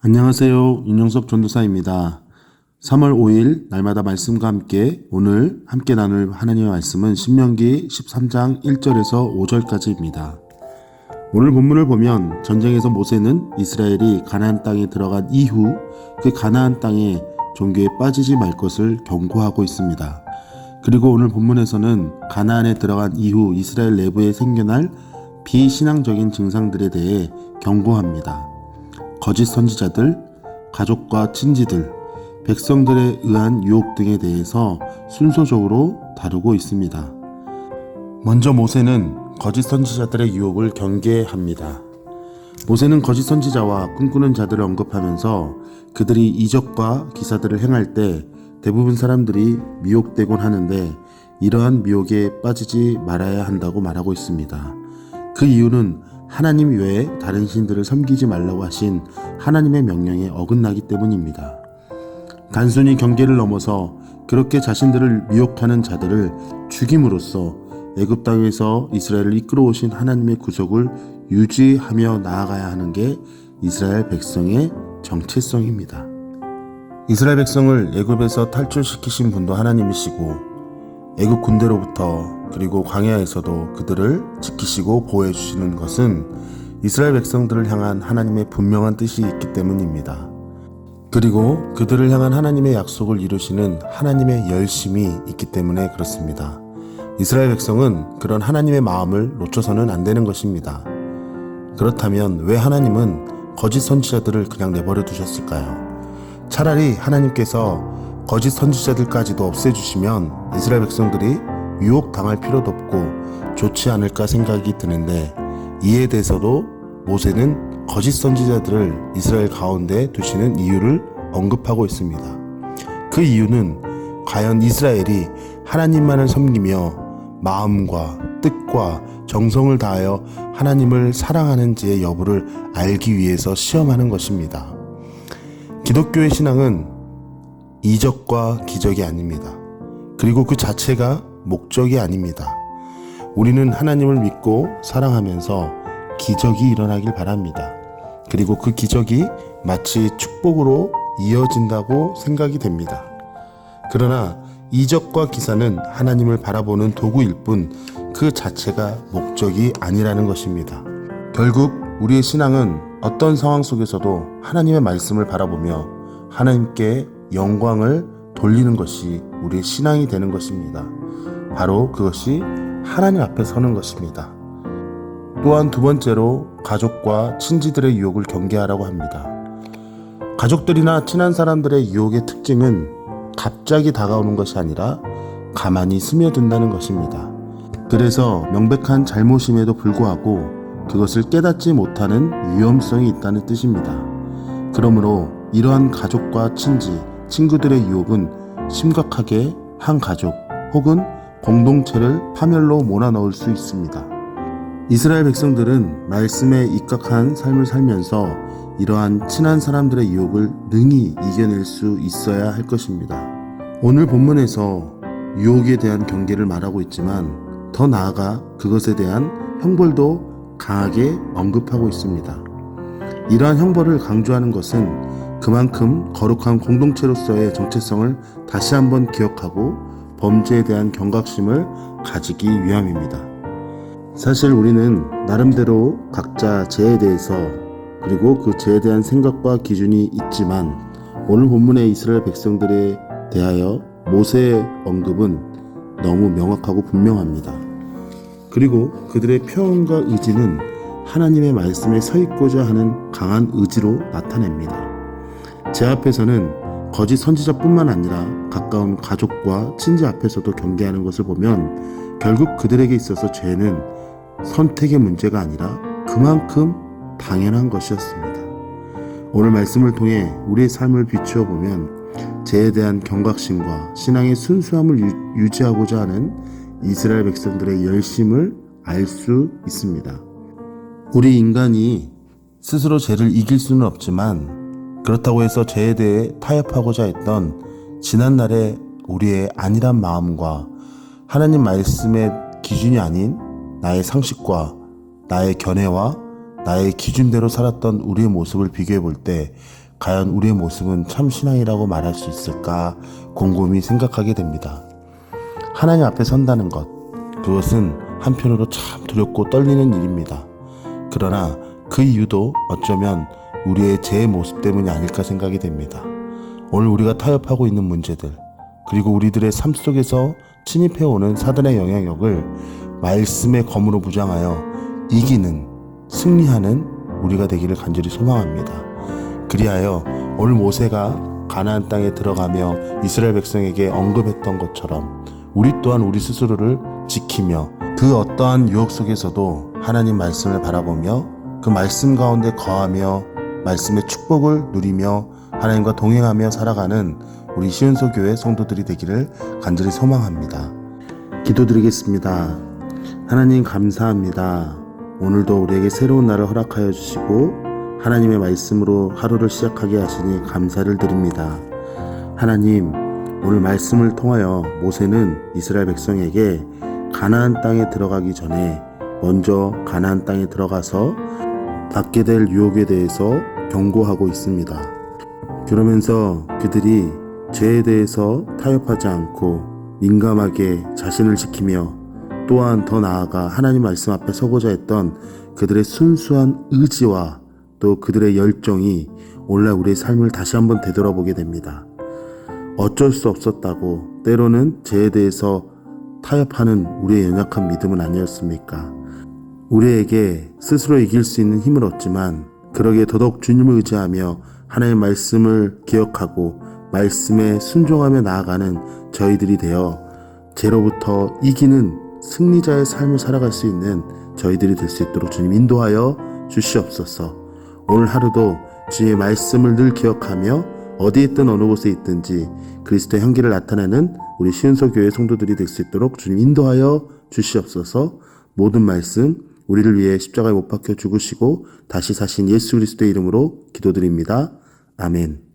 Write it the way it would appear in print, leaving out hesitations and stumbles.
안녕하세요. 윤영석 전도사입니다. 3월 5일 날마다 말씀과 함께 오늘 함께 나눌 하나님의 말씀은 신명기 13장 1절에서 5절까지입니다. 오늘 본문을 보면 전쟁에서 모세는 이스라엘이 가나안 땅에 들어간 이후 그 가나안 땅에 종교에 빠지지 말 것을 경고하고 있습니다. 그리고 오늘 본문에서는 가나안에 들어간 이후 이스라엘 내부에 생겨날 비신앙적인 증상들에 대해 경고합니다. 거짓 선지자들, 가족과 친지들, 백성들에 의한 유혹 등에 대해서 순서적으로 다루고 있습니다. 먼저 모세는 거짓 선지자들의 유혹을 경계합니다. 모세는 거짓 선지자와 꿈꾸는 자들을 언급하면서 그들이 이적과 기사들을 행할 때 대부분 사람들이 미혹되곤 하는데 이러한 미혹에 빠지지 말아야 한다고 말하고 있습니다. 그 이유는 하나님 외에 다른 신들을 섬기지 말라고 하신 하나님의 명령에 어긋나기 때문입니다. 단순히 경계를 넘어서 그렇게 자신들을 미혹하는 자들을 죽임으로써 애굽 땅에서 이스라엘을 이끌어오신 하나님의 구속을 유지하며 나아가야 하는 게 이스라엘 백성의 정체성입니다. 이스라엘 백성을 애굽에서 탈출시키신 분도 하나님이시고 애굽 군대로부터 그리고 광야에서도 그들을 지키시고 보호해 주시는 것은 이스라엘 백성들을 향한 하나님의 분명한 뜻이 있기 때문입니다. 그리고 그들을 향한 하나님의 약속을 이루시는 하나님의 열심이 있기 때문에 그렇습니다. 이스라엘 백성은 그런 하나님의 마음을 놓쳐서는 안 되는 것입니다. 그렇다면 왜 하나님은 거짓 선지자들을 그냥 내버려 두셨을까요? 차라리 하나님께서 거짓 선지자들까지도 없애주시면 이스라엘 백성들이 유혹당할 필요도 없고 좋지 않을까 생각이 드는데, 이에 대해서도 모세는 거짓 선지자들을 이스라엘 가운데 두시는 이유를 언급하고 있습니다. 그 이유는 과연 이스라엘이 하나님만을 섬기며 마음과 뜻과 정성을 다하여 하나님을 사랑하는지의 여부를 알기 위해서 시험하는 것입니다. 기독교의 신앙은 이적과 기적이 아닙니다. 그리고 그 자체가 목적이 아닙니다. 우리는 하나님을 믿고 사랑하면서 기적이 일어나길 바랍니다. 그리고 그 기적이 마치 축복으로 이어진다고 생각이 됩니다. 그러나 이적과 기사는 하나님을 바라보는 도구일 뿐 그 자체가 목적이 아니라는 것입니다. 결국 우리의 신앙은 어떤 상황 속에서도 하나님의 말씀을 바라보며 하나님께 영광을 돌리는 것이 우리의 신앙이 되는 것입니다. 바로 그것이 하나님 앞에 서는 것입니다. 또한 두 번째로 가족과 친지들의 유혹을 경계하라고 합니다. 가족들이나 친한 사람들의 유혹의 특징은 갑자기 다가오는 것이 아니라 가만히 스며든다는 것입니다. 그래서 명백한 잘못임에도 불구하고 그것을 깨닫지 못하는 위험성이 있다는 뜻입니다. 그러므로 이러한 가족과 친구들의 유혹은 심각하게 한 가족 혹은 공동체를 파멸로 몰아넣을 수 있습니다. 이스라엘 백성들은 말씀에 입각한 삶을 살면서 이러한 친한 사람들의 유혹을 능히 이겨낼 수 있어야 할 것입니다. 오늘 본문에서 유혹에 대한 경계를 말하고 있지만 더 나아가 그것에 대한 형벌도 강하게 언급하고 있습니다. 이러한 형벌을 강조하는 것은 그만큼 거룩한 공동체로서의 정체성을 다시 한번 기억하고 범죄에 대한 경각심을 가지기 위함입니다. 사실 우리는 나름대로 각자 죄에 대해서 그리고 그 죄에 대한 생각과 기준이 있지만 오늘 본문의 이스라엘 백성들에 대하여 모세의 언급은 너무 명확하고 분명합니다. 그리고 그들의 표현과 의지는 하나님의 말씀에 서 있고자 하는 강한 의지로 나타냅니다. 제 앞에서는 거짓 선지자뿐만 아니라 가까운 가족과 친지 앞에서도 경계하는 것을 보면 결국 그들에게 있어서 죄는 선택의 문제가 아니라 그만큼 당연한 것이었습니다. 오늘 말씀을 통해 우리의 삶을 비추어 보면 죄에 대한 경각심과 신앙의 순수함을 유지하고자 하는 이스라엘 백성들의 열심을 알 수 있습니다. 우리 인간이 스스로 죄를 이길 수는 없지만 그렇다고 해서 죄에 대해 타협하고자 했던 지난날의 우리의 안일한 마음과 하나님 말씀의 기준이 아닌 나의 상식과 나의 견해와 나의 기준대로 살았던 우리의 모습을 비교해 볼 때 과연 우리의 모습은 참 신앙이라고 말할 수 있을까 곰곰이 생각하게 됩니다. 하나님 앞에 선다는 것, 그것은 한편으로 참 두렵고 떨리는 일입니다. 그러나 그 이유도 어쩌면 우리의 제 모습 때문이 아닐까 생각이 됩니다. 오늘 우리가 타협하고 있는 문제들, 그리고 우리들의 삶 속에서 침입해오는 사단의 영향력을 말씀의 검으로 무장하여 이기는, 승리하는 우리가 되기를 간절히 소망합니다. 그리하여 오늘 모세가 가나안 땅에 들어가며 이스라엘 백성에게 언급했던 것처럼 우리 또한 우리 스스로를 지키며 그 어떠한 유혹 속에서도 하나님 말씀을 바라보며 그 말씀 가운데 거하며 말씀의 축복을 누리며 하나님과 동행하며 살아가는 우리 시은소 교회 성도들이 되기를 간절히 소망합니다. 기도드리겠습니다. 하나님 감사합니다. 오늘도 우리에게 새로운 날을 허락하여 주시고 하나님의 말씀으로 하루를 시작하게 하시니 감사를 드립니다. 하나님, 오늘 말씀을 통하여 모세는 이스라엘 백성에게 가나안 땅에 들어가기 전에 먼저 가나안 땅에 들어가서 받게 될 유혹에 대해서 경고하고 있습니다. 그러면서 그들이 죄에 대해서 타협하지 않고 민감하게 자신을 지키며 또한 더 나아가 하나님 말씀 앞에 서고자 했던 그들의 순수한 의지와 또 그들의 열정이 오늘날 우리의 삶을 다시 한번 되돌아보게 됩니다. 어쩔 수 없었다고 때로는 죄에 대해서 타협하는 우리의 연약한 믿음은 아니었습니까? 우리에게 스스로 이길 수 있는 힘을 얻지만 그러기에 더더욱 주님을 의지하며 하나님의 말씀을 기억하고 말씀에 순종하며 나아가는 저희들이 되어 죄로부터 이기는 승리자의 삶을 살아갈 수 있는 저희들이 될 수 있도록 주님 인도하여 주시옵소서. 오늘 하루도 주님의 말씀을 늘 기억하며 어디에 있든 어느 곳에 있든지 그리스도의 향기를 나타내는 우리 시은소 교회 성도들이 될 수 있도록 주님 인도하여 주시옵소서. 모든 말씀 우리를 위해 십자가에 못 박혀 죽으시고 다시 사신 예수 그리스도의 이름으로 기도드립니다. 아멘.